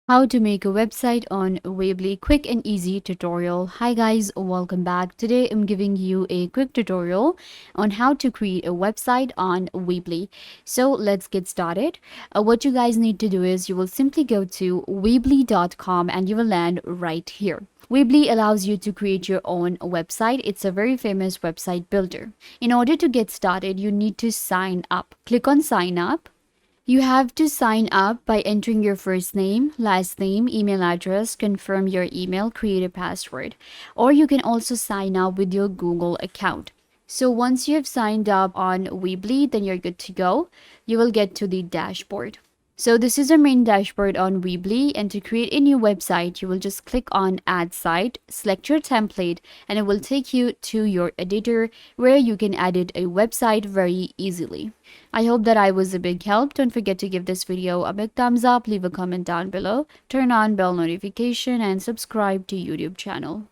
How to make a website on Weebly, quick and easy tutorial. Hi guys, welcome back. Today I'm giving you a quick tutorial on how to create a website on Weebly. So let's get started. What you guys need to do is you will simply go to weebly.com and you will land right here. Weebly allows you to create your own website. It's a very famous website builder. In order to get started, you need to sign up. Click on sign up. You have to sign up by entering your first name, last name, email address, confirm your email, create a password. Or you can also sign up with your Google account. So once you have signed up on Weebly, then you're good to go. You will get to the dashboard. So this is our main dashboard on Weebly, and to create a new website, you will just click on Add Site, select your template, and it will take you to your editor where you can edit a website very easily. I hope that I was a big help. Don't forget to give this video a big thumbs up, leave a comment down below, turn on bell notification, and subscribe to YouTube channel.